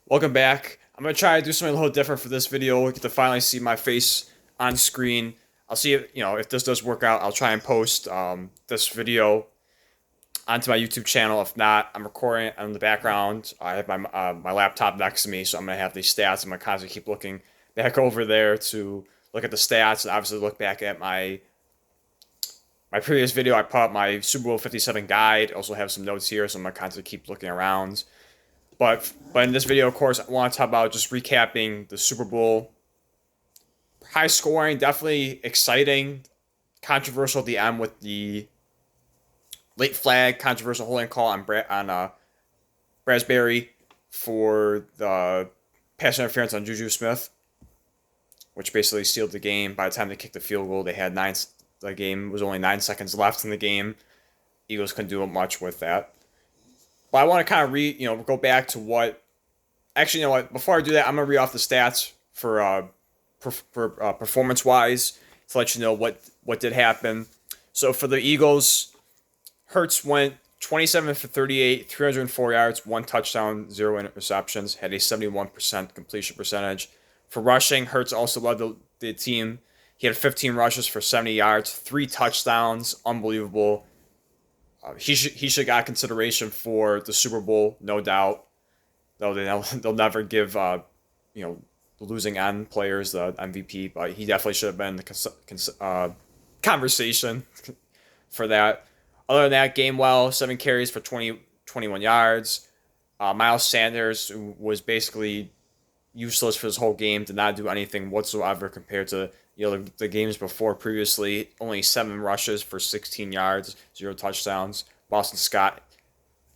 Welcome back. I'm going to try to do something a little different for this video. We get to finally see my face on screen. I'll see if, if this does work out. I'll try and post this video onto my YouTube channel. If not, I'm recording it in the background. I have my laptop next to me, so I'm going to have these stats. I'm going to constantly keep looking back over there to look at the stats and obviously look back at my previous video. I put up my Super Bowl 57 guide. I also have some notes here, so I'm going to constantly keep looking around. But in this video, of course, I want to talk about just recapping the Super Bowl. High scoring, definitely exciting, controversial at the end with the late flag, controversial holding call on Brasbury for the pass interference on Juju Smith, which basically sealed the game. By the time they kicked the field goal, they had the game was only 9 seconds left in the game. Eagles couldn't do much with that. But I want to kind of go back to what. Actually, you know what? Before I do that, I'm gonna read off the stats for performance wise to let you know what did happen. So for the Eagles, Hurts went 27 for 38, 304 yards, 1 touchdown, 0 interceptions, had a 71% completion percentage. For rushing, Hurts also led the team. He had 15 rushes for 70 yards, 3 touchdowns, unbelievable. He should got consideration for the Super Bowl, no doubt. Though they'll never give the losing end players the MVP, but he definitely should have been in the conversation for that. Other than that, game well, 7 carries for 21 yards. Miles Sanders, who was basically useless for this whole game, did not do anything whatsoever compared to the games before previously. Only 7 rushes for 16 yards, 0 touchdowns. Boston Scott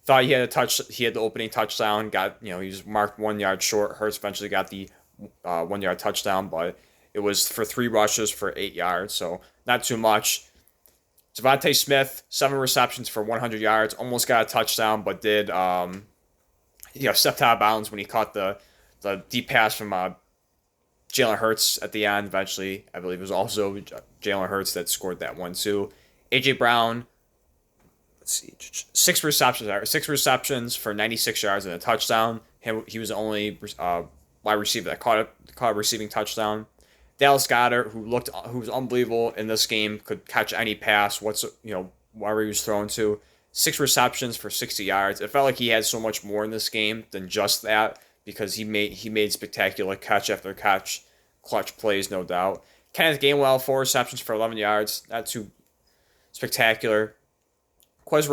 thought he had the opening touchdown. He was marked 1 yard short. Hurts eventually got the 1 yard touchdown, but it was for 3 rushes for 8 yards, so not too much. Devontae Smith, 7 receptions for 100 yards, almost got a touchdown, but did stepped out of bounds when he caught the deep pass from Jalen Hurts at the end. Eventually, I believe it was also Jalen Hurts that scored that one too. AJ Brown, let's see, 6 receptions for 96 yards and a touchdown. He was the only wide receiver that caught a receiving touchdown. Dallas Goedert, who was unbelievable in this game, could catch any pass, wherever he was thrown to. 6 receptions for 60 yards. It felt like he had so much more in this game than just that, because he made spectacular catch after catch, clutch plays, no doubt. Kenneth Gainwell, 4 receptions for 11 yards, not too spectacular. Quez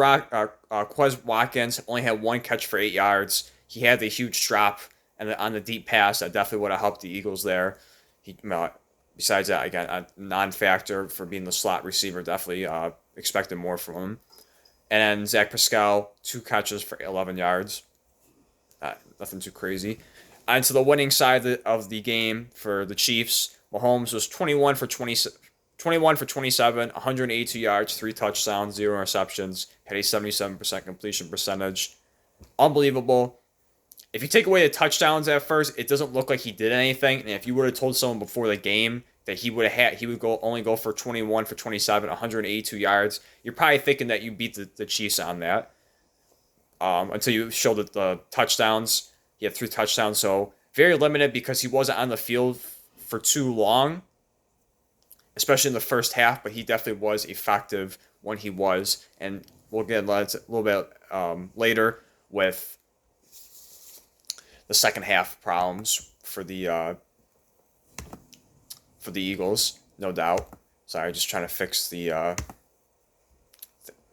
Watkins only had 1 catch for 8 yards. He had the huge drop and on the deep pass that definitely would have helped the Eagles there. Besides that, again, a non-factor for being the slot receiver. Definitely expected more from him. And then Zach Pascal, 2 catches for 11 yards. Nothing too crazy. And to the winning side of the game for the Chiefs, Mahomes was 21 for 27, 182 yards, 3 touchdowns, 0 interceptions, had a 77% completion percentage. Unbelievable. If you take away the touchdowns at first, it doesn't look like he did anything. And if you would have told someone before the game that he would only go for 21 for 27, 182 yards, you're probably thinking that you beat the Chiefs on that. Until you showed the touchdowns. He had 3 touchdowns, so very limited because he wasn't on the field for too long, especially in the first half, but he definitely was effective when he was. And we'll get into a little bit later with the second half problems for the Eagles, no doubt. Sorry, just trying to fix the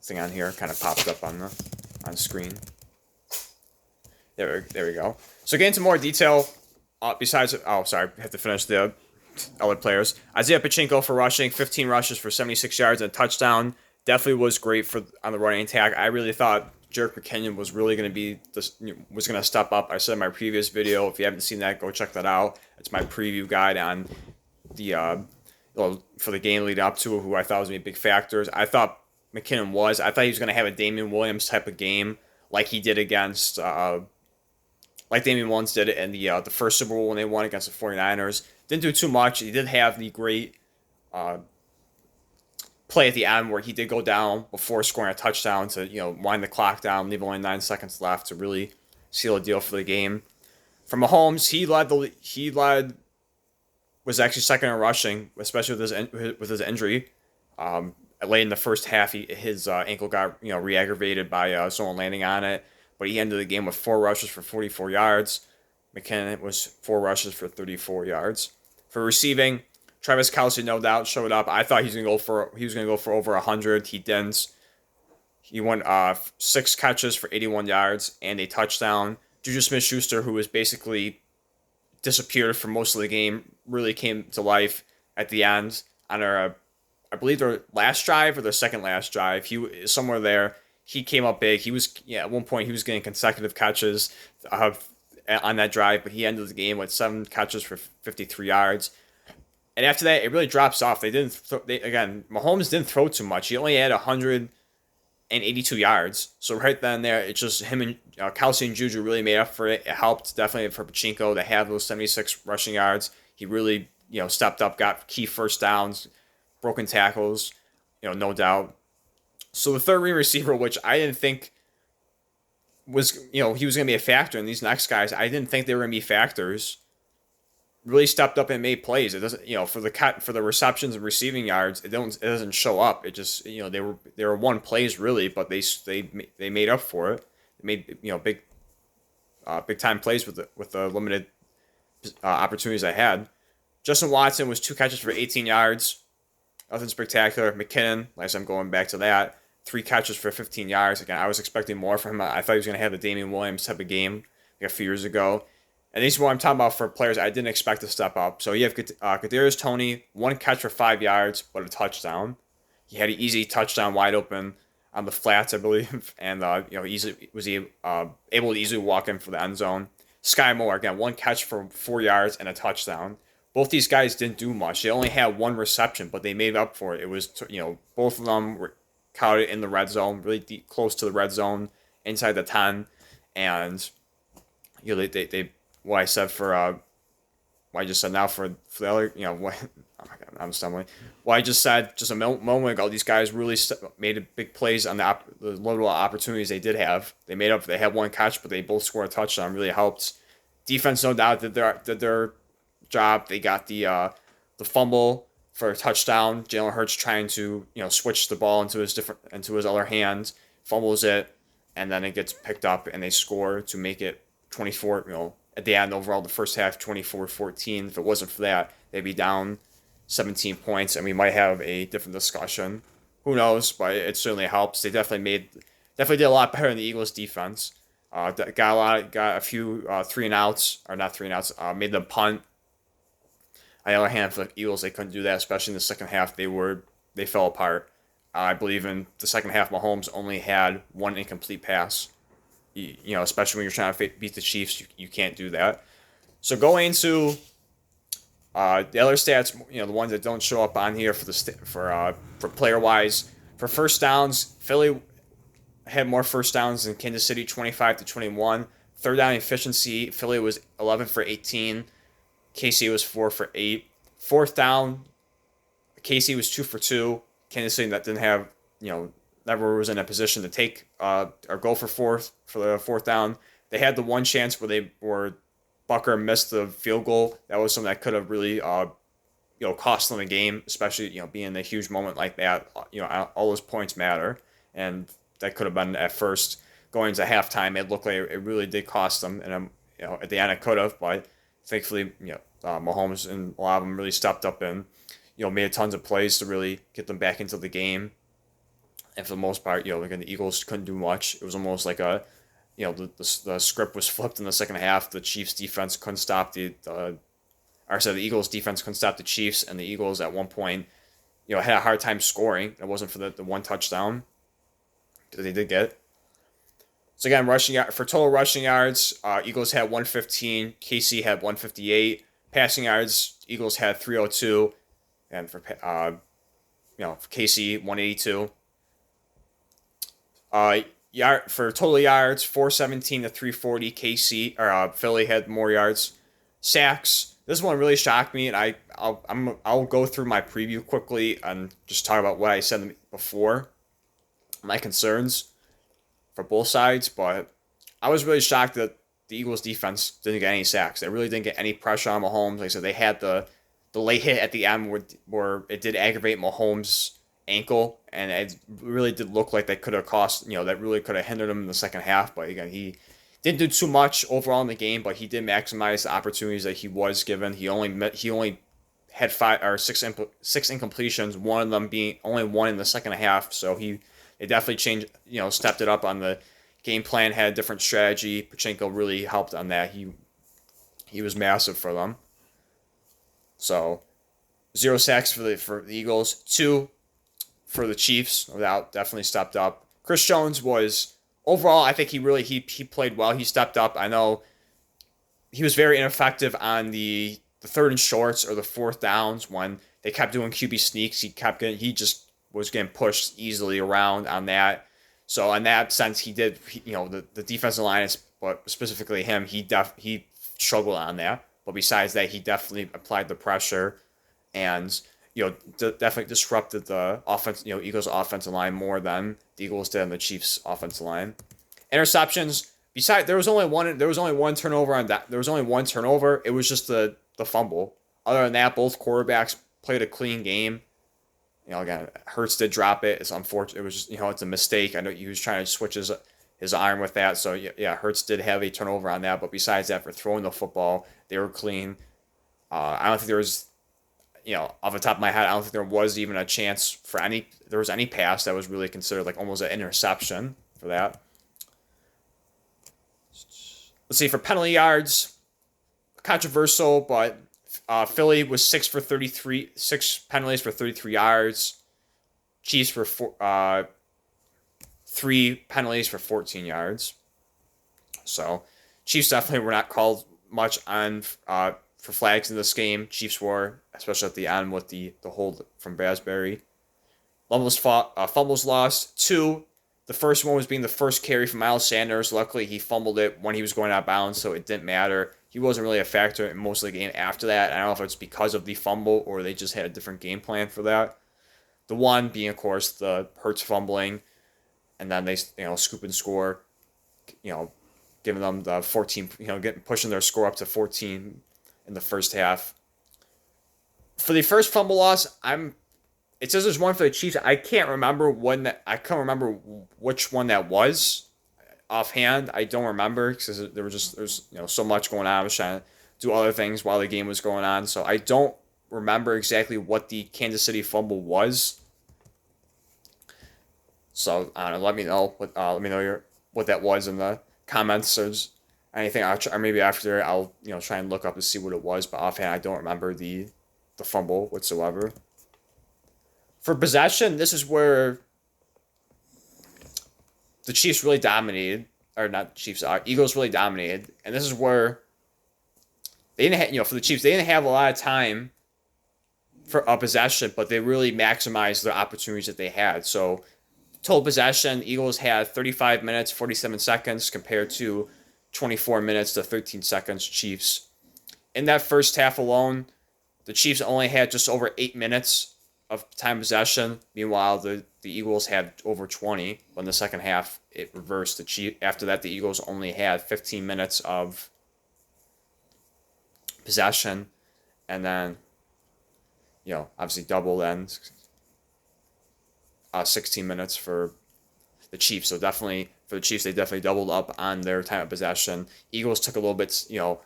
thing on here. Kind of popped up on screen. There we go. So get into more detail. I have to finish the other players. Isaiah Pachinko for rushing, 15 rushes for 76 yards and a touchdown. Definitely was great on the running attack. I really thought Jerick McKinnon was really going to step up. I said in my previous video, if you haven't seen that, go check that out. It's my preview guide on the for the game leading up to, who I thought was going to be big factors. I thought McKinnon was. I thought he was going to have a Damian Williams type of game, like he did against, like Damian Williams did it in the first Super Bowl when they won against the 49ers. Didn't do too much. He did have the great play at the end where he did go down before scoring a touchdown to wind the clock down, leave only 9 seconds left to really seal a deal for the game. For Mahomes, he led was actually second in rushing, especially with his injury. Late in the first half, his ankle got re-aggravated by someone landing on it, but he ended the game with 4 rushes for 44 yards. McKinnon was 4 rushes for 34 yards. For receiving, Travis Kelce no doubt showed up. I thought he was gonna go for over 100. He didn't. He went 6 catches for 81 yards and a touchdown. Juju Smith-Schuster, who was basically disappeared for most of the game, really came to life at the end on our, I believe their last drive or their second last drive. He was somewhere there. He came up big. He was at one point he was getting consecutive catches on that drive, but he ended the game with 7 catches for 53 yards. And after that, it really drops off. Mahomes didn't throw too much. He only had 182 yards. So right then and there, it's just him and Kelce and Juju really made up for it. It helped definitely for Pachinko to have those 76 rushing yards. He really stepped up, got key first downs, broken tackles, no doubt. So the third ring receiver, which I didn't think was he was going to be a factor in these next guys. I didn't think they were going to be factors. Really stepped up and made plays. It doesn't, for the receptions and receiving yards, it doesn't show up. It just, they were one plays really, but they made up for it. They made big time plays with the limited opportunities I had. Justin Watson was 2 catches for 18 yards, nothing spectacular. McKinnon, last time going back to that, 3 catches for 15 yards. Again, I was expecting more from him. I thought he was going to have the Damian Williams type of game like a few years ago. And this is what I'm talking about for players I didn't expect to step up. So you have Kadarius Toney, 1 catch for 5 yards, but a touchdown. He had an easy touchdown wide open on the flats, I believe, and was able to easily walk in for the end zone. Sky Moore, again, 1 catch for 4 yards and a touchdown. Both these guys didn't do much. They only had 1 reception, but they made up for it. It was, both of them were caught in the red zone, really deep, close to the red zone, inside the 10, and they what I said for what I just said now for the other, what oh my god, I'm stumbling. What I just said just a moment ago, these guys really made big plays on the little opportunities they did have. They made up. They had 1 catch, but they both scored a touchdown. Really helped. Defense, no doubt, did their job. They got the fumble for a touchdown. Jalen Hurts trying to switch the ball into his other hand, fumbles it, and then it gets picked up and they score to make it 24. At the end, overall, the first half, 24-14. If it wasn't for that, they'd be down 17 points, and we might have a different discussion. Who knows? But it certainly helps. They definitely did a lot better than the Eagles' defense. Got a few 3 and outs, or not 3 and outs. Made them punt. On the other hand, for the Eagles, they couldn't do that, especially in the second half. They fell apart. I believe in the second half, Mahomes only had 1 incomplete pass. Especially when you're trying to beat the Chiefs, you can't do that. So going into the other stats, the ones that don't show up on here for player wise, for first downs, Philly had more first downs than Kansas City, 25-21. Third down efficiency, Philly was 11 for 18. KC was 4 for 8. Fourth down, KC was 2 for 2. Kansas City that didn't have never was in a position to take or go for the fourth down. They had the one chance where Bucker missed the field goal. That was something that could have really cost them a game, especially being a huge moment like that. All those points matter, and that could have been at first going into halftime. It looked like it really did cost them, and at the end it could have, but thankfully Mahomes and a lot of them really stepped up and made tons of plays to really get them back into the game. And for the most part, again, the Eagles couldn't do much. It was almost like the script was flipped in the second half. The Chiefs defense couldn't stop the Eagles defense couldn't stop the Chiefs, and the Eagles at one point, had a hard time scoring. It wasn't for the 1 touchdown that they did get. So again, for total rushing yards, Eagles had 115, KC had 158. Passing yards, Eagles had 302, and for KC 182. For total yards, 417 to 340. Philly had more yards. Sacks. This one really shocked me, and I'll go through my preview quickly and just talk about what I said before, my concerns for both sides. But I was really shocked that the Eagles defense didn't get any sacks. They really didn't get any pressure on Mahomes. Like I said, they had the late hit at the end where it did aggravate Mahomes' ankle, and it really did look like that could have cost, that really could have hindered him in the second half. But again, he didn't do too much overall in the game, but he did maximize the opportunities that he was given. He only had six incompletions, one of them being only one in the second half. So they definitely changed, stepped it up on the game plan, had a different strategy. Pachenko really helped on that. He was massive for them. So 0 sacks for the Eagles, 2 for the Chiefs. No doubt, definitely stepped up. Chris Jones was overall, I think he played well. He stepped up. I know he was very ineffective on the third and shorts or the fourth downs when they kept doing QB sneaks. He just was getting pushed easily around on that. So in that sense, he did. The defensive line, but specifically him, he struggled on that. But besides that, he definitely applied the pressure, and definitely disrupted the offense. Eagles' offensive line more than the Eagles did on the Chiefs' offensive line. Interceptions. Besides, there was only one turnover on that. There was only one turnover. It was just the fumble. Other than that, both quarterbacks played a clean game. Again, Hurts did drop it. It's unfortunate. It was just, it's a mistake. I know he was trying to switch his arm with that. So yeah, Hurts did have a turnover on that. But besides that, for throwing the football, they were clean. I don't think there was, off the top of my head, I don't think there was even a chance there was any pass that was really considered like almost an interception for that. Let's see, for penalty yards, controversial, but Philly was 6 penalties for 33 yards. Chiefs were 3 penalties for 14 yards. So Chiefs definitely were not called much on for flags in this game. Chiefs were, especially at the end with the hold from Brasbury. Fumbles lost 2. The first one was being the first carry from Miles Sanders. Luckily, he fumbled it when he was going out of bounds, so it didn't matter. He wasn't really a factor in most of the game after that. I don't know if it's because of the fumble or they just had a different game plan for that. The one being, of course, the Hurts fumbling, and then they scoop and score, giving them the 14, pushing their score up to 14 in the first half. For the first fumble loss, it says there's one for the Chiefs. I can't remember which one that was offhand. I don't remember because there's so much going on. I was trying to do other things while the game was going on, so I don't remember exactly what the Kansas City fumble was. So I don't know. Let me know what that was in the comments or anything. Or maybe after I'll try and look up to see what it was. But offhand, I don't remember the fumble whatsoever. For possession, this is where the Chiefs really dominated, or not Chiefs, Eagles really dominated, and this is where they didn't have, for the Chiefs, they didn't have a lot of time for a possession, but they really maximized the opportunities that they had. So total possession, Eagles had 35 minutes, 47 seconds compared to 24 minutes to 13 seconds Chiefs. In that first half alone, the Chiefs only had just over 8 minutes of time possession. Meanwhile, the Eagles had over 20. But in the second half, it reversed. After that, the Eagles only had 15 minutes of possession, and then obviously double then 16 minutes for the Chiefs. So definitely for the Chiefs, they definitely doubled up on their time of possession. Eagles took a little bit, a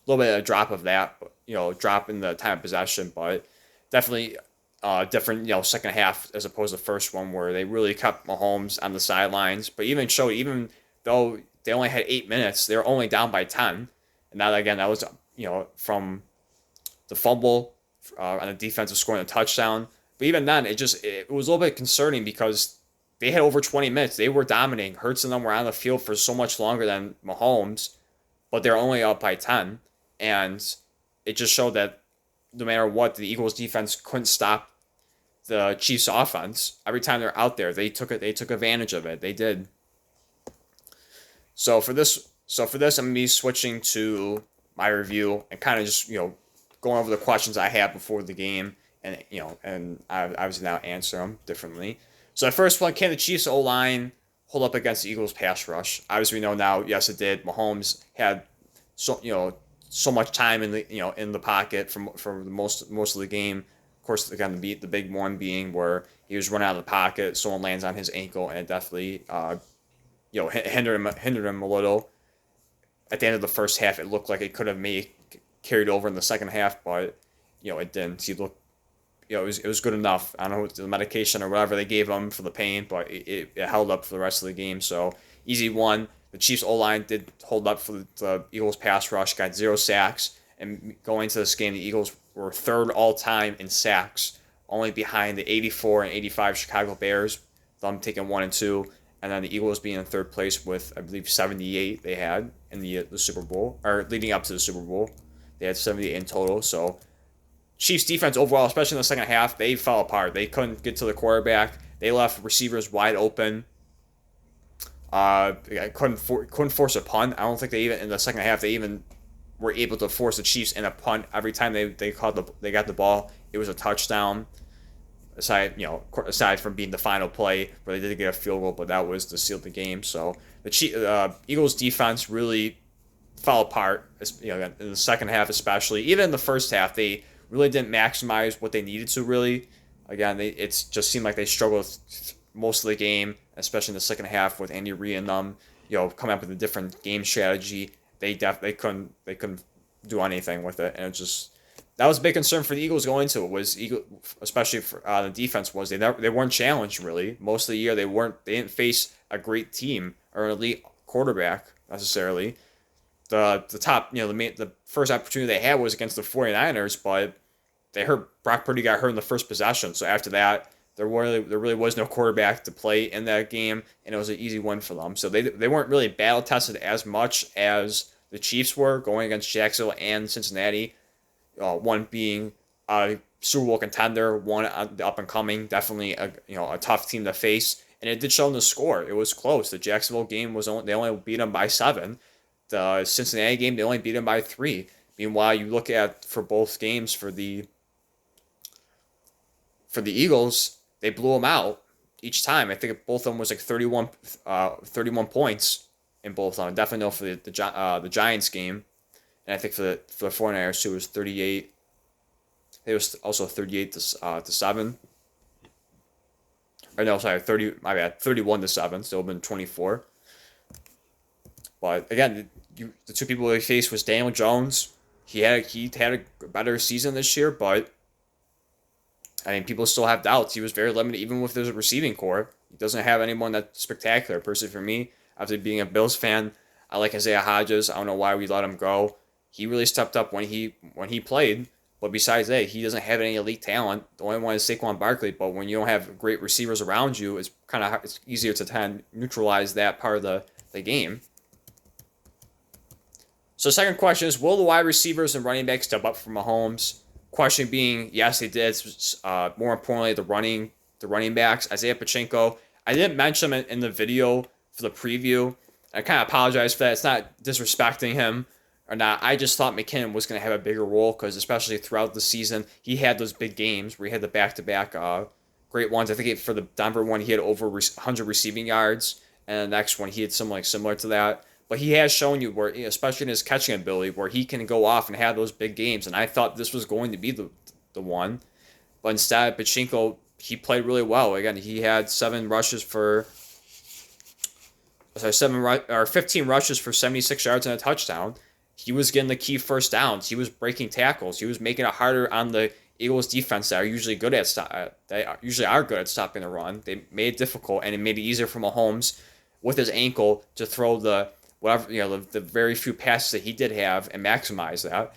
little bit of a drop of that, drop in the time of possession, but definitely different, second half as opposed to the first one where they really kept Mahomes on the sidelines. But even though they only had 8 minutes, they were only down by 10. And that was, from the fumble on the defensive scoring a touchdown. But even then, it was a little bit concerning because they had over 20 minutes. They were dominating. Hurts and them were on the field for so much longer than Mahomes, but they're only up by 10. And it just showed that no matter what, the Eagles defense couldn't stop the Chiefs offense. Every time they're out there, they took advantage of it. They did. So for this, I'm gonna be switching to my review and kind of just going over the questions I had before the game, and I obviously now answer them differently. So the first one: can the Chiefs O-line hold up against the Eagles' pass rush. Obviously, we know now. Yes, it did. Mahomes had so much time in the pocket for most of the game. Of course, again, the big one being where he was running out of the pocket, someone lands on his ankle, and it definitely hindered him a little. At the end of the first half, it looked like it could have carried over in the second half, but it didn't. He looked, it was good enough. I don't know, the medication or whatever they gave him for the pain, but it held up for the rest of the game. So easy one. The Chiefs O-line did hold up for the Eagles pass rush, got 0 sacks, and going into this game, the Eagles were third all-time in sacks, only behind the 84 and 85 Chicago Bears, them taking 1 and 2, and then the Eagles being in third place with, I believe, 78 they had in the Super Bowl, or leading up to the Super Bowl. They had 78 in total, so Chiefs defense overall, especially in the second half, they fell apart. They couldn't get to the quarterback. They left receivers wide open. Couldn't force a punt. I don't think they even in the second half they even were able to force the Chiefs in a punt. Every time they got the ball, it was a touchdown. Aside from being the final play where they did get a field goal, but that was to seal the game. So the Eagles defense really fell apart. In the second half, especially even in the first half, they really didn't maximize what they needed to. Really, again, it just seemed like they struggled most of the game, especially in the second half with Andy Reid and them, coming up with a different game strategy. They couldn't do anything with it, and it just that was a big concern for the Eagles going into it. Was especially for the defense was they weren't challenged really most of the year. They didn't face a great team or an elite quarterback necessarily. The top the first opportunity they had was against the 49ers, but Brock Purdy got hurt in the first possession. So after that, there really was no quarterback to play in that game, and it was an easy win for them. So they weren't really battle tested as much as the Chiefs were going against Jacksonville and Cincinnati. One being a Super Bowl contender, one the up and coming, definitely a tough team to face, and it did show in the score. It was close. The Jacksonville game they only beat them by 7. The Cincinnati game they only beat them by 3. Meanwhile, you look at for both games for the Eagles, they blew them out each time. I think both of them was like 31 points in both of them. Definitely know for the Giants game. And I think for the 49ers too, it was 38. It was also 38 to 7. Or no, sorry, 30. My bad, 31 to 7. Still been 24. But again, the two people they faced was Daniel Jones. He had a better season this year, but I mean, people still have doubts. He was very limited, even with his receiving core. He doesn't have anyone that's spectacular. Personally, for me, after being a Bills fan, I like Isaiah Hodgins. I don't know why we let him go. He really stepped up when he played. But besides that, he doesn't have any elite talent. The only one is Saquon Barkley. But when you don't have great receivers around you, it's easier to kind of neutralize that part of the game. So the second question is, will the wide receivers and running backs step up for Mahomes? Question being, yes, they did. More importantly, the running backs, Isaiah Pacheco. I didn't mention him in the video for the preview. I kind of apologize for that. It's not disrespecting him or not. I just thought McKinnon was going to have a bigger role because especially throughout the season, he had those big games where he had the back-to-back great ones. I think for the Denver one, he had over 100 receiving yards, and the next one, he had something similar to that. But he has shown you where, especially in his catching ability, where he can go off and have those big games. And I thought this was going to be the one. But instead, Pacheco, he played really well. Again, he had 15 rushes for 76 yards and a touchdown. He was getting the key first downs. He was breaking tackles. He was making it harder on the Eagles defense that are usually good at stopping the run. They made it difficult, and it made it easier for Mahomes with his ankle to throw the very few passes that he did have and maximize that.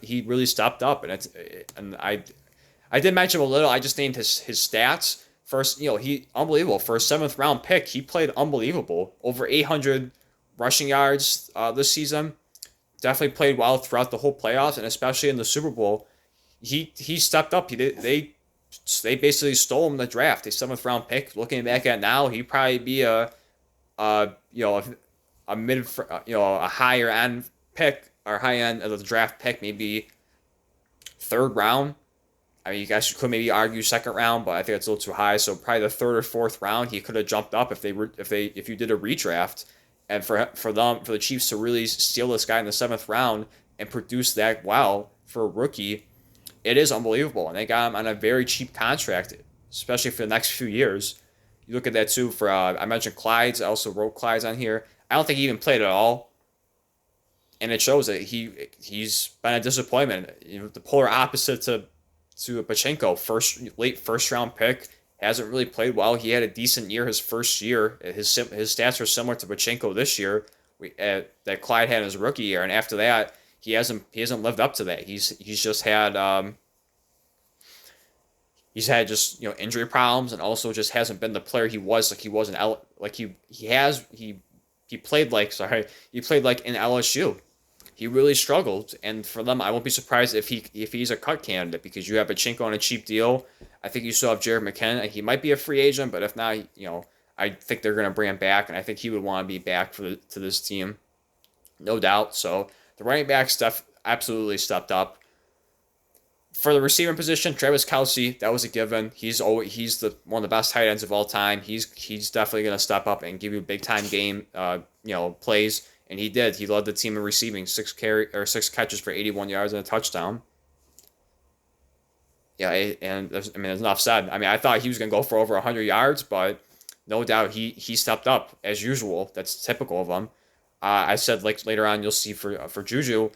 He really stepped up, and I did mention him a little. I just named his stats. First, he unbelievable for a 7th round pick. He played unbelievable, over 800 rushing yards this season. Definitely played well throughout the whole playoffs, and especially in the Super Bowl, he stepped up. They basically stole him the draft. A 7th round pick. Looking back at now, he'd probably be a higher end pick or high end of the draft pick, maybe 3rd round. I mean, you guys could maybe argue second round, but I think it's a little too high. So probably the third or fourth round, he could have jumped up if you did a redraft, and for the Chiefs to really steal this guy in the seventh round and produce that well for a rookie, it is unbelievable. And they got him on a very cheap contract, especially for the next few years. You look at that too. For I mentioned Clyde's. I also wrote Clyde's on here. I don't think he even played at all, and it shows that he's been a disappointment. You know, the polar opposite to Pachenko, late first round pick, hasn't really played well. He had a decent year his first year. His stats are similar to Pachenko this year that Clyde had in his rookie year, and after that he hasn't lived up to that. He's just had he's had just, you know, injury problems, and also just hasn't been the player he was he played like in LSU. He really struggled, and for them, I won't be surprised if he's a cut candidate, because you have Pachenko on a cheap deal. I think you still have Jared McKinnon. He might be a free agent, but if not, you know, I think they're going to bring him back, and I think he would want to be back to this team, no doubt. So the running back stuff absolutely stepped up. For the receiving position, Travis Kelce, that was a given. He's one of the best tight ends of all time. He's definitely going to step up and give you big time game plays. And he did. He led the team in receiving, 6 catches for 81 yards and a touchdown. Yeah, and there's enough said. I mean, I thought he was going to go for over 100 yards, but no doubt he stepped up as usual. That's typical of him. I said, like, later on you'll see for Juju,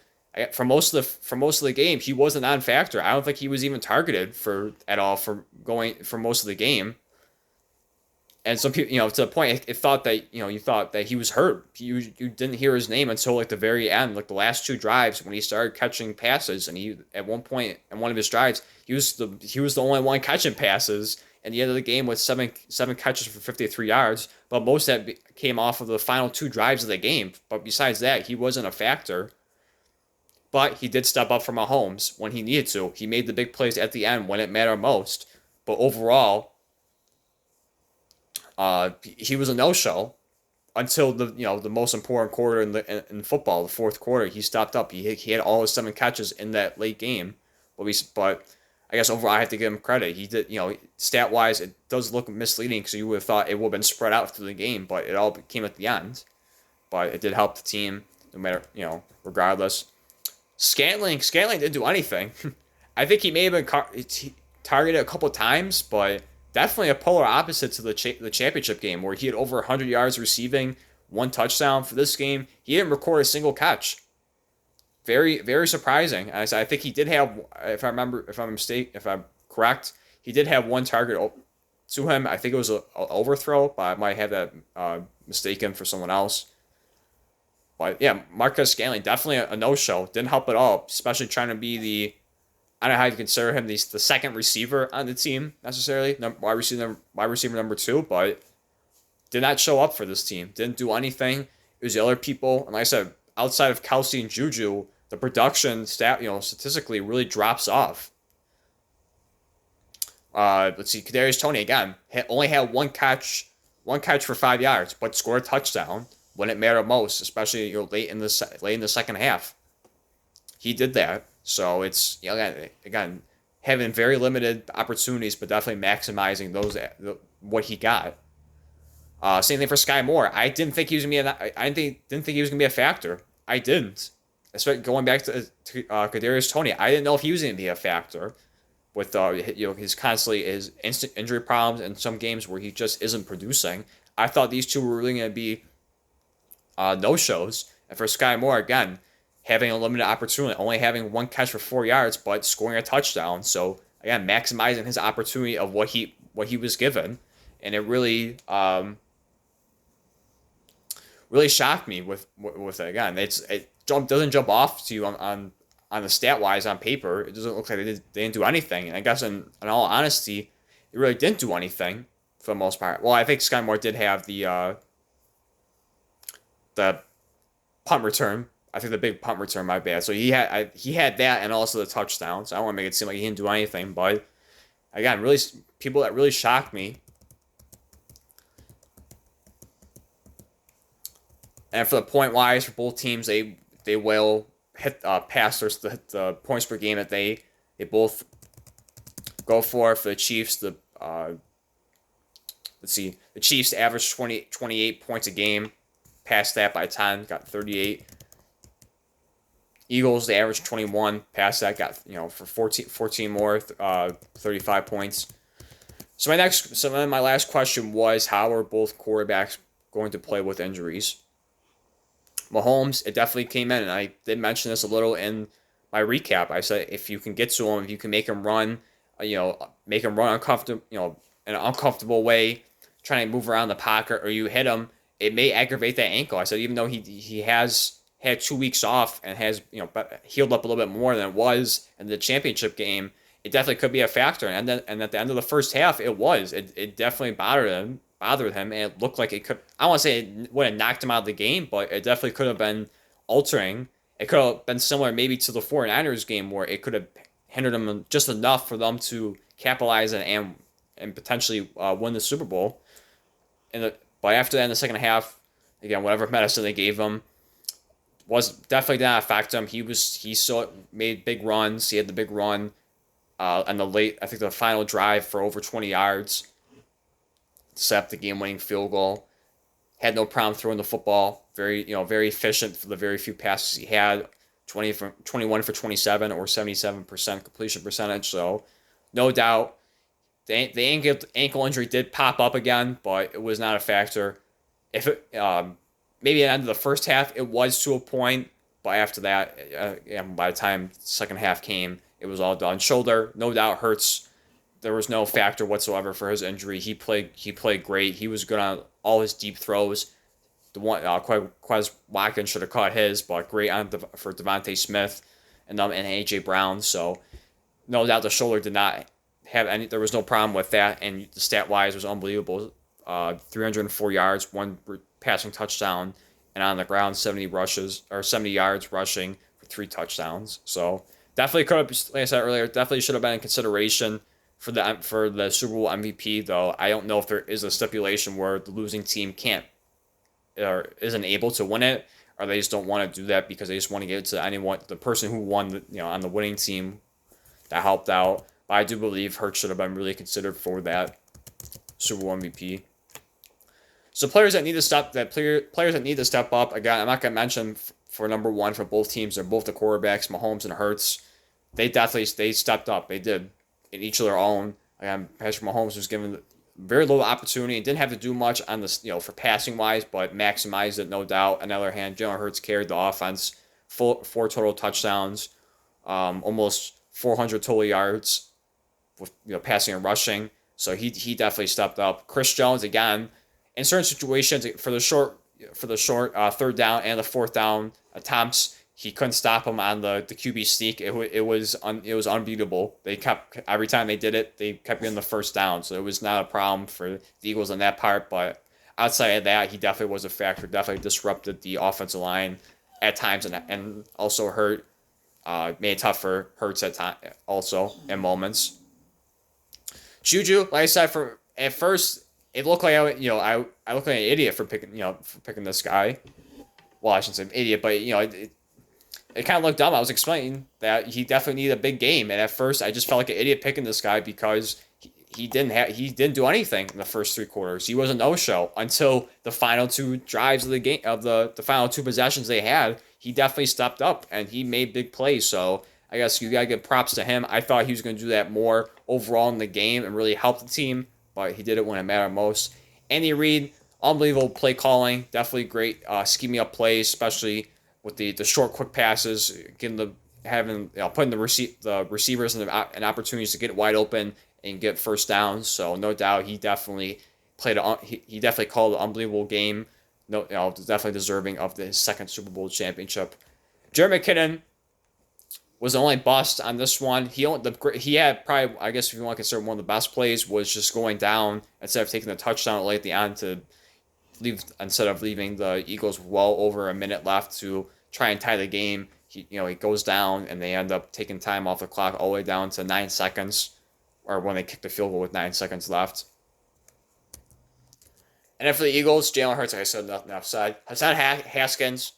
for most of the game he was a non-factor. I don't think he was even targeted at all for most of the game. And some people, you know, to the point, you thought that he was hurt. You didn't hear his name until like the very end, like the last 2 drives when he started catching passes. And he, at one point in one of his drives, he was the only one catching passes. And the end of the game with seven catches for 53 yards. But most of that came off of the final 2 drives of the game. But besides that, he wasn't a factor. But he did step up for Mahomes when he needed to. He made the big plays at the end when it mattered most. But overall, he was a no-show until the most important quarter in football, the fourth quarter. He stepped up. He had all his 7 catches in that late game. But I guess overall I have to give him credit. He did, stat-wise, it does look misleading because you would have thought it would have been spread out through the game, but it all came at the end. But it did help the team, no matter, regardless. Scantling didn't do anything. I think he may have been targeted a couple times, but definitely a polar opposite to the championship game where he had over 100 yards receiving, 1 touchdown. For this game, he didn't record a single catch. Very, very surprising. I think he did have, if I'm correct, he did have 1 target to him. I think it was an overthrow, but I might have that mistaken for someone else. But yeah, Marquez Scantling, definitely a no-show. Didn't help at all, especially trying to be I don't know how you consider him the second receiver on the team necessarily, wide receiver number 2, but did not show up for this team. Didn't do anything. It was the other people, and like I said, outside of Kelce and Juju, the production statistically really drops off. Let's see, Kadarius Toney again only had one catch for 5 yards, but scored a touchdown when it mattered most, especially late in the second half. He did that. So it's again having very limited opportunities, but definitely maximizing what he got. Same thing for Sky Moore. I didn't think he was gonna be a factor. I didn't. Especially going back to Kadarius Toney, I didn't know if he was gonna be a factor with his instant injury problems and some games where he just isn't producing. I thought these two were really gonna be no shows, and for Sky Moore again, having a limited opportunity, only having 1 catch for 4 yards, but scoring a touchdown. So again, maximizing his opportunity of what he was given, and it really really shocked me with it. Again, it doesn't jump off to you on the stat wise on paper. It doesn't look like they didn't do anything, and I guess in all honesty, it really didn't do anything for the most part. Well, I think Sky Moore did have the punt return. I think the big punt return, my bad. So he had that and also the touchdown. So I don't want to make it seem like he didn't do anything. But again, really, people that really shocked me. And for the point wise, for both teams, they will hit past the points per game that they both go for the Chiefs. Let's see, the Chiefs averaged 28 points a game. Passed that by 10, got 38. Eagles, they averaged 21. Past that, got for 14 more, 35 points. So then my last question was, how are both quarterbacks going to play with injuries? Mahomes, it definitely came in, and I did mention this a little in my recap. I said if you can get to him, if you can make him run, make him run uncomfortable, in an uncomfortable way, trying to move around the pocket, or you hit him, it may aggravate that ankle. I said even though he has had 2 weeks off and has healed up a little bit more than it was in the championship game, it definitely could be a factor. And at the end of the first half, it definitely bothered him, and it looked like it could. I don't want to say it would have knocked him out of the game, but it definitely could have been altering. It could have been similar maybe to the 49ers game where it could have hindered them just enough for them to capitalize and potentially win the Super Bowl. But after that, in the second half, again, whatever medicine they gave him was definitely did not affect him. He still made big runs. He had the big run on the final drive for over 20 yards, set up the game-winning field goal. Had no problem throwing the football. Very efficient for the very few passes he had. 21 for 27 or 77% completion percentage. So, no doubt, the ankle injury did pop up again, but it was not a factor. If it maybe at the end of the first half, it was to a point, but after that, by the time the second half came, it was all done. Shoulder, no doubt, hurts. There was no factor whatsoever for his injury. He played great. He was good on all his deep throws. The one Quez Watkins should have caught his, but great for Devontae Smith and AJ Brown. So no doubt the shoulder did not have any. There was no problem with that, and the stat wise was unbelievable. 304 yards, 1 passing touchdown, and on the ground 70 yards rushing for 3 touchdowns. So definitely could have, like I said earlier, definitely should have been in consideration for the Super Bowl MVP. Though I don't know if there is a stipulation where the losing team can't or isn't able to win it, or they just don't want to do that because they just want to give it to the person who won, on the winning team that helped out. But I do believe Hurts should have been really considered for that Super Bowl MVP. So players that need to step up. Again, I'm not gonna mention for number one for both teams. They're both the quarterbacks, Mahomes and Hurts. They stepped up. They did in each of their own. Again, Patrick Mahomes was given very little opportunity and didn't have to do much on this, for passing wise, but maximized it, no doubt. On the other hand, Jalen Hurts carried the offense, 4 total touchdowns, almost 400 total yards with passing and rushing. So he definitely stepped up. Chris Jones, again, in certain situations for the short third down and the fourth down attempts, he couldn't stop him on the QB sneak. It was unbeatable. They kept, every time they did it, they kept getting the first down. So it was not a problem for the Eagles on that part. But outside of that, he definitely was a factor. Definitely disrupted the offensive line at times, and also made it tough for Hurts at time also in moments. Juju, like I said, at first it looked like I looked like an idiot for picking this guy. Well, I shouldn't say idiot, but it kind of looked dumb. I was explaining that he definitely needed a big game, and at first I just felt like an idiot picking this guy because he didn't do anything in the first 3 quarters. He was a no-show until the final 2 drives of the game, of the final 2 possessions they had. He definitely stepped up and he made big plays. So I guess you gotta give props to him. I thought he was going to do that more overall in the game and really help the team, but he did it when it mattered most. Andy Reid, unbelievable play calling, definitely great scheming up plays, especially with the short, quick passes, putting the receivers in opportunities to get wide open and get first downs. So no doubt he definitely he definitely called an unbelievable game. Definitely deserving of his second Super Bowl championship. Jerry McKinnon was the only bust on this one. He had probably, I guess if you want to consider one of the best plays, was just going down instead of taking the touchdown late at the end to instead of leaving the Eagles well over a minute left to try and tie the game. He goes down and they end up taking time off the clock all the way down to 9 seconds, or when they kick the field goal with 9 seconds left. And then for the Eagles, Jalen Hurts, like I said, nothing offside. Hassan Haskins,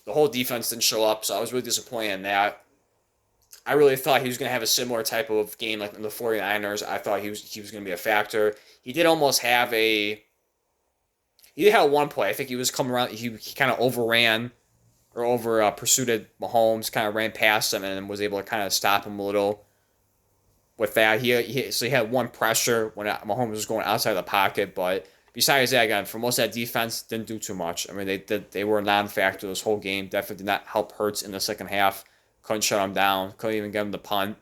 the whole defense didn't show up, so I was really disappointed in that. I really thought he was going to have a similar type of game like in the 49ers. I thought he was going to be a factor. He did almost have a he did have one play. I think he was coming around. He kind of overran or over pursued Mahomes, kind of ran past him and was able to kind of stop him a little with that. So he had one pressure when Mahomes was going outside the pocket, but besides that, again, for most of that defense, didn't do too much. I mean, they were a non-factor this whole game. Definitely did not help Hurts in the second half. Couldn't shut him down. Couldn't even get him the punt.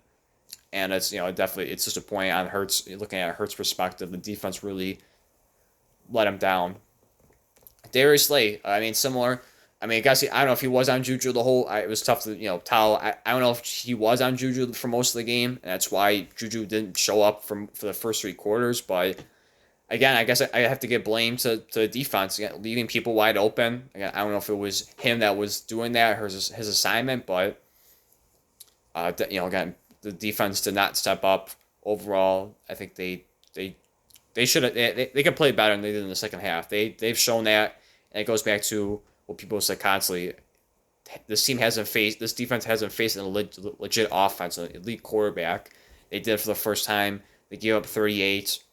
And it's definitely it's disappointing on Hurts. Looking at Hurts' perspective, the defense really let him down. Darius Slay, I mean, similar. I mean, I guess I don't know if he was on Juju the whole. It was tough to tell. I don't know if he was on Juju for most of the game, and that's why Juju didn't show up for the first 3 quarters. But again, I guess I have to give blame to the defense, again, leaving people wide open. Again, I don't know if it was him that was doing that or his assignment, but again, the defense did not step up overall. I think they should have they could play better than they did in the second half. They've shown that, and it goes back to what people say constantly. This defense hasn't faced a legit offense, an elite quarterback. They did it for the first time. They gave up 38,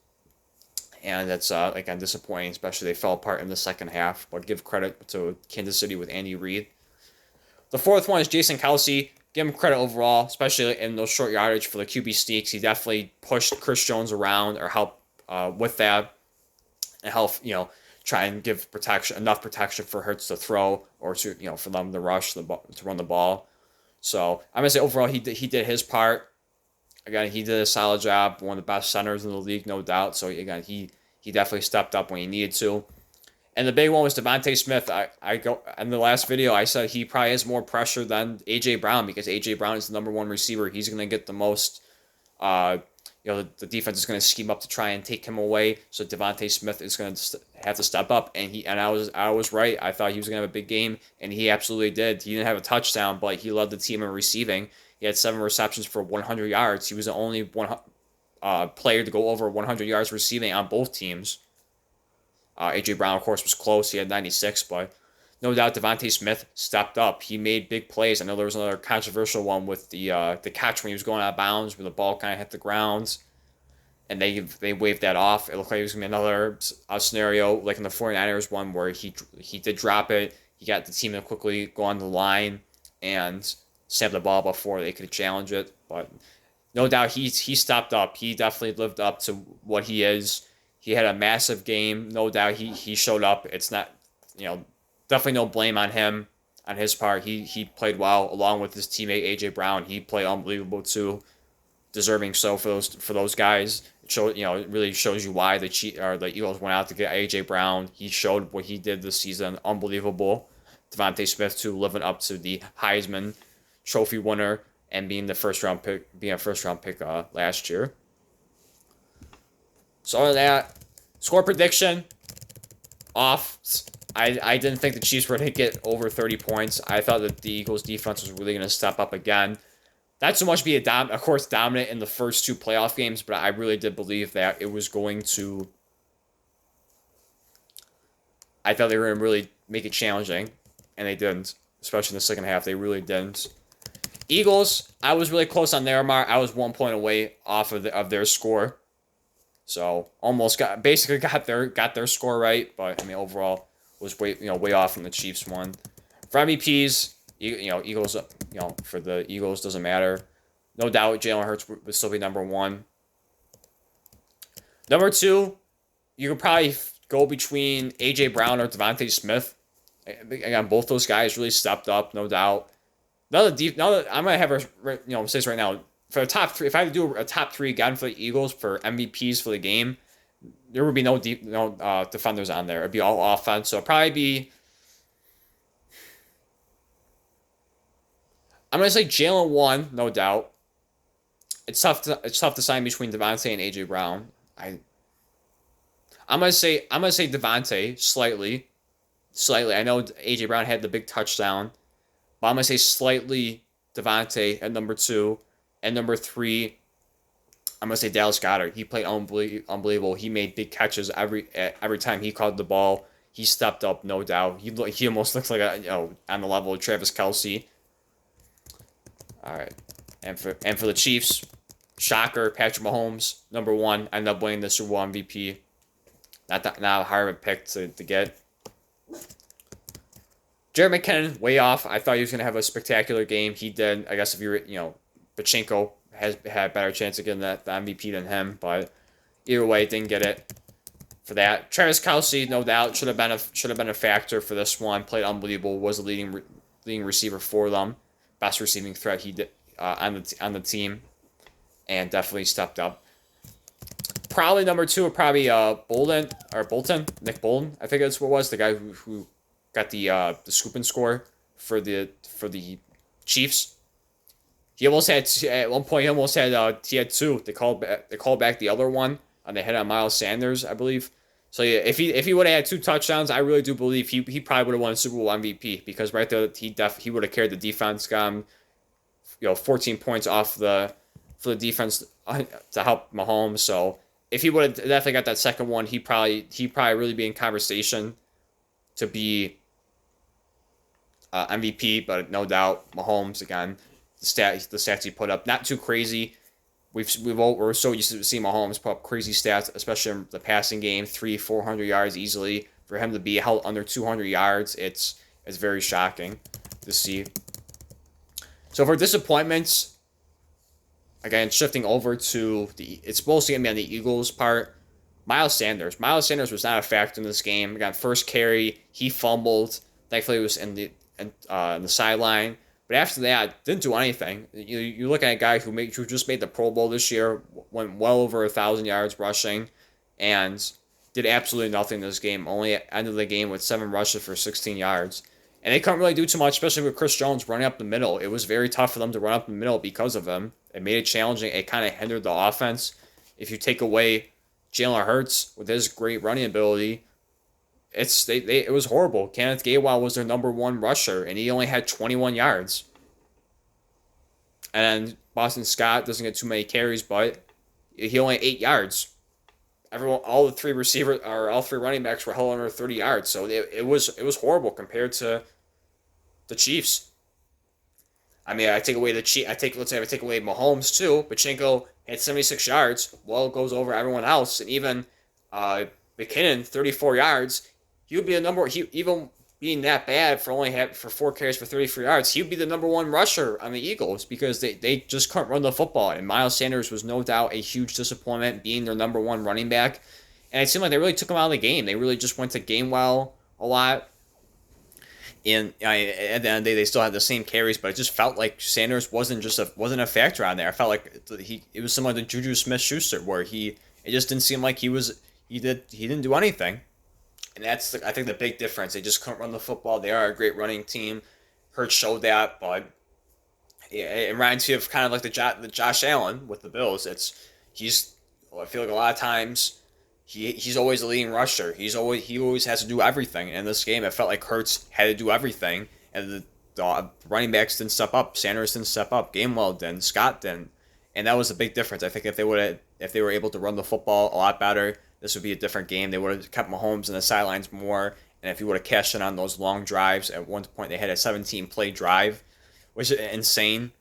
and that's again disappointing. Especially they fell apart in the second half. But give credit to Kansas City with Andy Reid. The fourth one is Jason Kelce. Give him credit overall, especially in those short yardage for the QB sneaks. He definitely pushed Chris Jones around or helped with that, and help try and give enough protection for Hurts to throw or to for them to rush to run the ball. So I'm gonna say overall he did his part. Again, he did a solid job. One of the best centers in the league, no doubt. So again, he definitely stepped up when he needed to. And the big one was Devontae Smith. I go in the last video. I said he probably has more pressure than AJ Brown because AJ Brown is the number one receiver. He's gonna get the most. The defense is going to scheme up to try and take him away. So Devontae Smith is going to have to step up, and I was right. I thought he was going to have a big game, and he absolutely did. He didn't have a touchdown, but he led the team in receiving. He had 7 receptions for 100 yards. He was the only one player to go over 100 yards receiving on both teams. AJ Brown, of course, was close. He had 96, but no doubt Devontae Smith stepped up. He made big plays. I know there was another controversial one with the catch when he was going out of bounds, where the ball kind of hit the ground, and they waved that off. It looked like it was going to be another scenario like in the 49ers one where he did drop it. He got the team to quickly go on the line and snap the ball before they could challenge it. But no doubt he stepped up. He definitely lived up to what he is. He had a massive game. No doubt he showed up. It's not, definitely no blame on him, on his part. He played well along with his teammate AJ Brown. He played unbelievable too, deserving so for those guys. It really shows you why the Eagles went out to get AJ Brown. He showed what he did this season, unbelievable. Devontae Smith too, living up to the Heisman Trophy winner and being a first round pick last year. So other than that, score prediction off. I didn't think the Chiefs were going to get over 30 points. I thought that the Eagles defense was really going to step up again. Not so much be dominant in the first 2 playoff games, but I really did believe that it was going to. I thought they were going to really make it challenging, and they didn't. Especially in the second half, they really didn't. Eagles, I was really close on their mark. I was 1 point away off of their score, so almost got their score right. But I mean, overall was way off from the Chiefs one. For MVPs, Eagles, for the Eagles doesn't matter. No doubt Jalen Hurts would still be number 1. Number 2, you could probably go between AJ Brown or Devontae Smith. Again, both those guys really stepped up, no doubt. I'm gonna have say this right now. For the top 3, if I had to do a top 3 again for the Eagles for MVPs for the game, there would be no defenders on there. It'd be all offense. So it'd probably be. I'm gonna say Jalen 1, no doubt. It's tough to decide between Devontae and AJ Brown. I'm gonna say Devontae slightly. I know AJ Brown had the big touchdown, but I'm gonna say slightly Devontae at number 2, and number 3. I'm gonna say Dallas Goedert. He played unbelievable. He made big catches every time he caught the ball. He stepped up, no doubt. He almost looks like on the level of Travis Kelce. All right, And for the Chiefs, shocker, Patrick Mahomes, number one, ended up winning the Super Bowl MVP. Not a hard pick to get. Jared McKinnon, way off. I thought he was going to have a spectacular game. He did. I guess if Pachinko has had a better chance of getting the MVP than him, but either way, didn't get it for that. Travis Kelce, no doubt, should have been a factor for this one. Played unbelievable. Was the leading receiver for them. Best receiving threat he did on the team, and definitely stepped up. Probably number two would probably Bolton, Nick Bolton. I think that's what it was, the guy who got the scoop and score for the Chiefs. He almost had at one point. He had two. They called back the other one, and they hit on Miles Sanders, I believe. So yeah, if he would have had two touchdowns, I really do believe he probably would have won a Super Bowl MVP, because right there he would have carried the defense, got him 14 points off for the defense to help Mahomes. So if he would have definitely got that second one, he probably really be in conversation to be MVP. But no doubt, Mahomes again, the stats he put up, not too crazy. We're so used to seeing Mahomes put up crazy stats, especially in the passing game, 300-400 yards easily. For him to be held under 200 yards, it's very shocking to see. So for disappointments, again, shifting over to it's mostly going to be on the Eagles' part. Miles Sanders. Miles Sanders was not a factor in this game. Again, first carry, he fumbled. Thankfully, it was in the sideline. But after that, didn't do anything. You look at a guy who just made the Pro Bowl this year, went well over 1,000 yards rushing, and did absolutely nothing in this game. Only ended the game with 7 rushes for 16 yards. And they couldn't really do too much, especially with Chris Jones running up the middle. It was very tough for them to run up the middle because of him. It made it challenging. It kind of hindered the offense. If you take away Jalen Hurts with his great running ability, it was horrible. Kenneth Gainwell was their number one rusher, and he only had 21 yards. And Boston Scott doesn't get too many carries, but he only had 8 yards. All three running backs were held under 30 yards. So it was horrible compared to the Chiefs. I mean, let's say I take away Mahomes too. Pachinko had 76 yards. Well, it goes over everyone else, and even McKinnon 34 yards. He would be even being that bad for 4 carries for 34 yards. He would be the number one rusher on the Eagles, because they just couldn't run the football. And Miles Sanders was no doubt a huge disappointment, being their number one running back. And it seemed like they really took him out of the game. They really just went to Gainwell a lot. And at the end of the day, they still had the same carries, but it just felt like Sanders wasn't a factor on there. I felt like it was similar to Juju Smith-Schuster, where it just didn't seem like he didn't do anything. And that's, I think, the big difference. They just couldn't run the football. They are a great running team. Hurts showed that, but it reminds me of kind of like the Josh Allen with the Bills. I feel like a lot of times he's always the leading rusher. He always has to do everything. And in this game, it felt like Hurts had to do everything, and the running backs didn't step up. Sanders didn't step up. Gainwell didn't. Scott didn't. And that was a big difference. I think if they were able to run the football a lot better, this would be a different game. They would have kept Mahomes in the sidelines more, and if he would have cashed in on those long drives, at one point they had a 17-play drive, which is insane.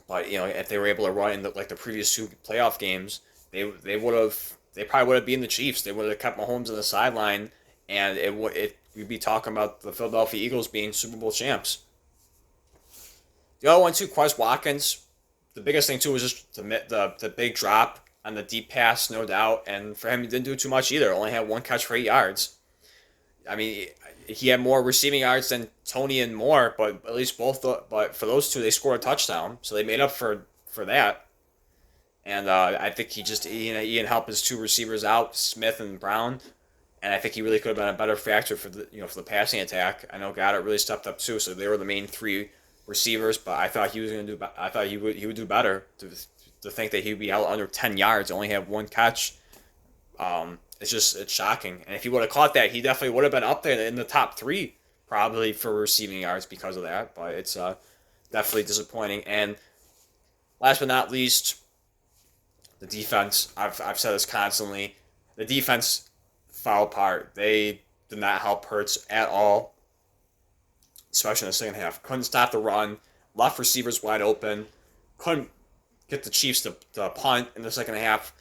But if they were able to run in the previous 2 playoff games, they probably would have beaten the Chiefs. They would have kept Mahomes in the sideline, and we'd be talking about the Philadelphia Eagles being Super Bowl champs. The other one too, Quez Watkins. The biggest thing too was just the big drop on the deep pass, no doubt. And for him, he didn't do too much either. Only had 1 catch for 8 yards. I mean, he had more receiving yards than Tony and Moore, but at least but for those two, they scored a touchdown, so they made up for that. And I think he didn't help his 2 receivers out, Smith and Brown. And I think he really could have been a better factor for the passing attack. I know Goddard really stepped up too, so they were the main 3 receivers. But I thought he would do better. To think that he would be out under 10 yards, only have 1 catch, it's shocking. And if he would have caught that, he definitely would have been up there in the top 3 probably for receiving yards because of that. But it's definitely disappointing. And last but not least, the defense. I've said this constantly. The defense fell apart. They did not help Hurts at all, especially in the second half. Couldn't stop the run. left receivers wide open, couldn't get the Chiefs to punt in the second half.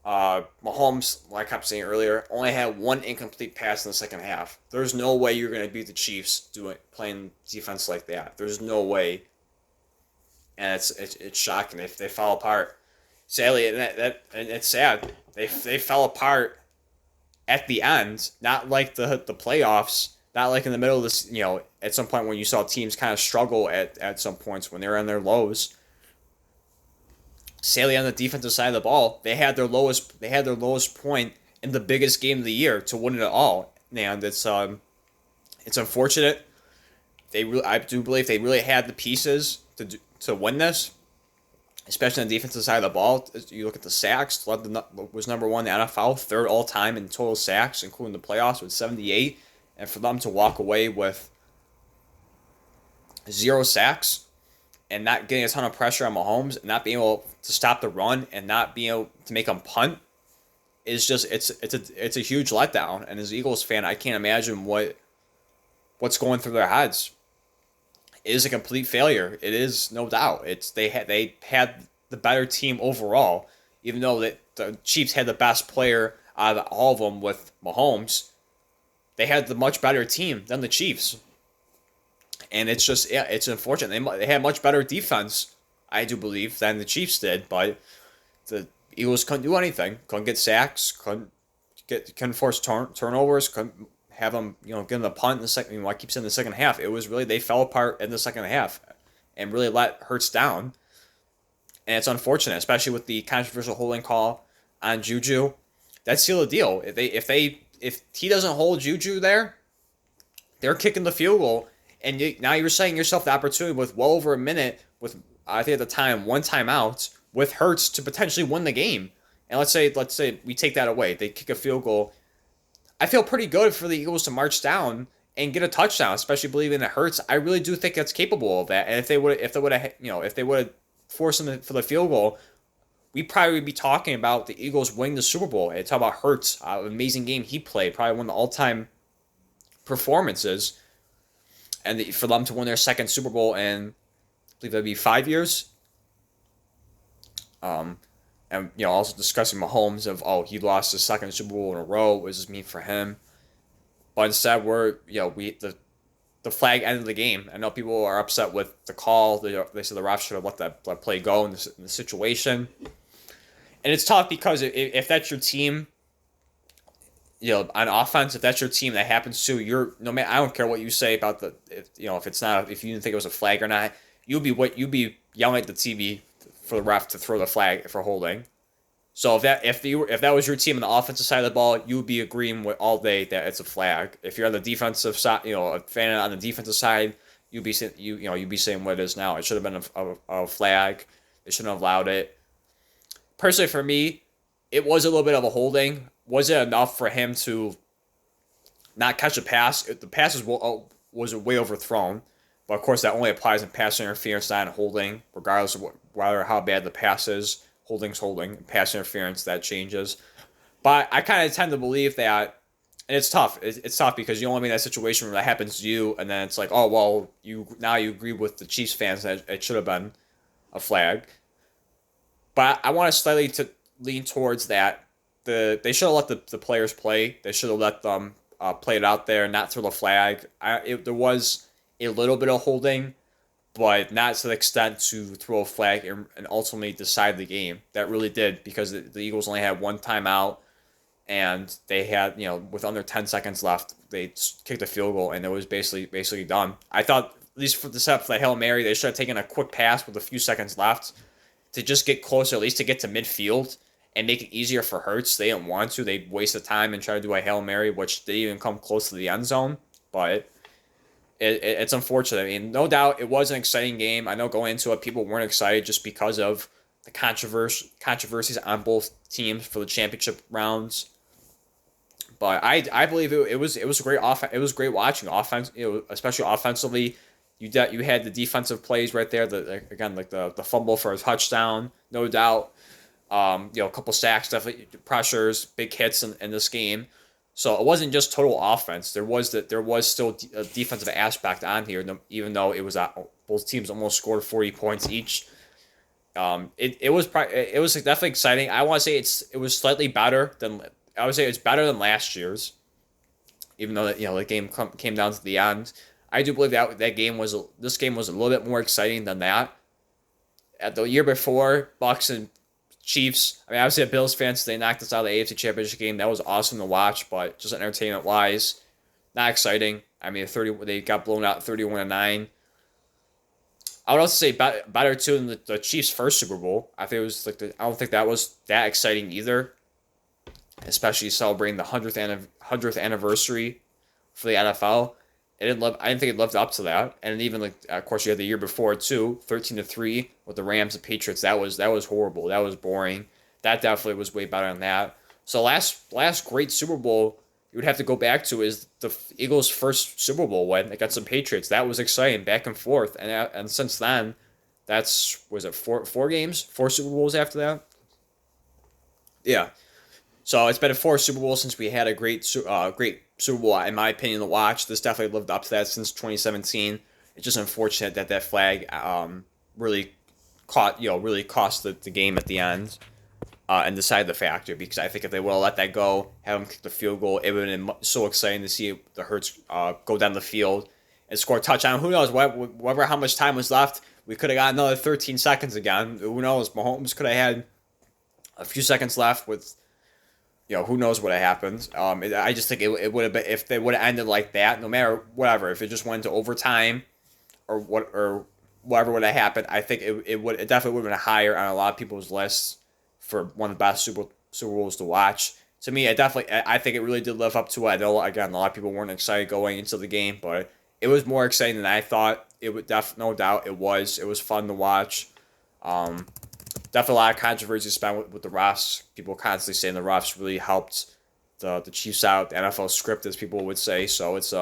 Mahomes, like I kept saying earlier, only had one incomplete pass in the second half. There's no way you're going to beat the Chiefs playing defense like that. There's no way, and it's shocking. They fall apart. Sadly, and it's sad. They fell apart at the end, not like the playoffs, not like in the middle of this. At some point when you saw teams kind of struggle at some points when they were on their lows. Sadly, on the defensive side of the ball, they had their lowest point in the biggest game of the year to win it all, and it's unfortunate. I do believe they really had the pieces to win this, especially on the defensive side of the ball. You look at the sacks, was number one in the NFL, third all time in total sacks, including the playoffs with 78, and for them to walk away with 0 sacks. And not getting a ton of pressure on Mahomes, and not being able to stop the run, and not being able to make him punt, is just it's a huge letdown. And as an Eagles fan, I can't imagine what's going through their heads. It is a complete failure. It is, no doubt. They had the better team overall, even though the Chiefs had the best player out of all of them with Mahomes. They had the much better team than the Chiefs. And it's just, it's unfortunate. They had much better defense, I do believe, than the Chiefs did, but the Eagles couldn't do anything. Couldn't get sacks, couldn't force turnovers, couldn't have them, get them the punt in the second. I keep saying the second half. It was really, they fell apart in the second half and really let Hurts down. And it's unfortunate, especially with the controversial holding call on Juju. That's still a deal. If he doesn't hold Juju there, they're kicking the field goal. And now you're setting yourself the opportunity with well over a minute, with, I think at the time, 1 timeout, with Hurts to potentially win the game. And let's say we take that away. They kick a field goal. I feel pretty good for the Eagles to march down and get a touchdown, especially believing that Hurts. I really do think that's capable of that. And if they would have forced him for the field goal, we probably would be talking about the Eagles winning the Super Bowl. And talk about Hurts, amazing game he played, probably one of the all-time performances. And for them to win their second Super Bowl in, I believe that'd be 5 years. And also discussing Mahomes of, he lost his second Super Bowl in a row. What does this mean for him? But instead, the flag ended the game. I know people are upset with the call. They said the ref should have let that play go in the situation. And it's tough because if that's your team, on offense, if that's your team that happens to, I don't care what you say about if you didn't think it was a flag or not, you'd be yelling at the TV for the ref to throw the flag for holding. So if that was your team on the offensive side of the ball, you would be agreeing with all day that it's a flag. If you're on the defensive side, a fan on the defensive side, you'd be saying what it is now. It should have been a flag. They shouldn't have allowed it. Personally, for me, it was a little bit of a holding. Was it enough for him to not catch a pass? The pass was way overthrown. But, of course, that only applies in pass interference, not in holding, regardless of how bad the pass is. Holding's holding. Pass interference, that changes. But I kind of tend to believe that, and it's tough. It's tough because you don't want to be in that situation where that happens to you, and then it's like, oh, well, you agree with the Chiefs fans that it should have been a flag. But I want to slightly lean towards that. They should have let the players play. They should have let them play it out there and not throw the flag. There was a little bit of holding, but not to the extent to throw a flag and ultimately decide the game. That really did, because the Eagles only had 1 timeout, and they had, with under 10 seconds left, they kicked a field goal, and it was basically done. I thought, at least for the Hail Mary, they should have taken a quick pass with a few seconds left to just get closer, at least to get to midfield, and make it easier for Hurts. They didn't want to. They wasted time and tried to do a Hail Mary, which didn't even come close to the end zone. But it's unfortunate. I mean, no doubt it was an exciting game. I know going into it, people weren't excited just because of the controversies on both teams for the championship rounds. But I believe it was a great offense. It was great watching offense, especially offensively. You had the defensive plays right there. The fumble for a touchdown, no doubt. A couple sacks, definitely pressures, big hits in this game. So it wasn't just total offense. There was still a defensive aspect on here, even though it was both teams almost scored 40 points each. It was definitely exciting. I want to say it was slightly better than I would say it's better than last year's, even though the game came down to the end. I do believe that this game was a little bit more exciting than that. At the year before, Bucks and Chiefs. I mean, obviously, a Bills fans, they knocked us out of the AFC Championship game. That was awesome to watch, but just entertainment wise, not exciting. I mean, they got blown out 31-9. I would also say better too than the Chiefs' first Super Bowl. I think it was I don't think that was that exciting either, especially celebrating the 100th anniversary for the NFL. I didn't think it lived up to that. And even of course you had the year before too, 13-3 with the Rams and Patriots. That was horrible. That was boring. That definitely was way better than that. So last great Super Bowl you would have to go back to is the Eagles' first Super Bowl win against the Patriots. That was exciting, back and forth. And since then, was it four Super Bowls after that? Yeah. So it's been 4 Super Bowls since we had a great Super Bowl, in my opinion, to watch. This definitely lived up to that since 2017. It's just unfortunate that flag really cost the game at the end and decided the factor, because I think if they would have let that go, have them kick the field goal, it would have been so exciting to see the Hurts go down the field and score a touchdown. Who knows? How much time was left, we could have got another 13 seconds again. Who knows? Mahomes could have had a few seconds left with. Who knows what happened. I just think it would have been, if they would have ended like that, no matter whatever, if it just went to overtime or whatever would have happened, I think it definitely would have been higher on a lot of people's lists for one of the best Super Bowls to watch. To me, I think it really did live up to it. I know, again, a lot of people weren't excited going into the game, but it was more exciting than I thought. It would no doubt it was. It was fun to watch. Definitely a lot of controversy spent with the refs. People constantly saying the refs really helped the Chiefs out, the NFL script, as people would say. So it's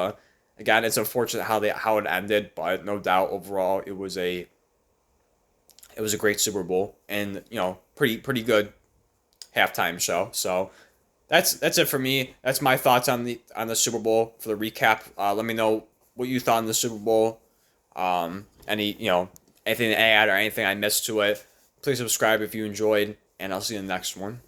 again, it's unfortunate how it ended, but no doubt overall it was a great Super Bowl, and pretty good halftime show. So that's it for me. That's my thoughts on the Super Bowl. For the recap, let me know what you thought on the Super Bowl. Anything to add or anything I missed to it. Please subscribe if you enjoyed, and I'll see you in the next one.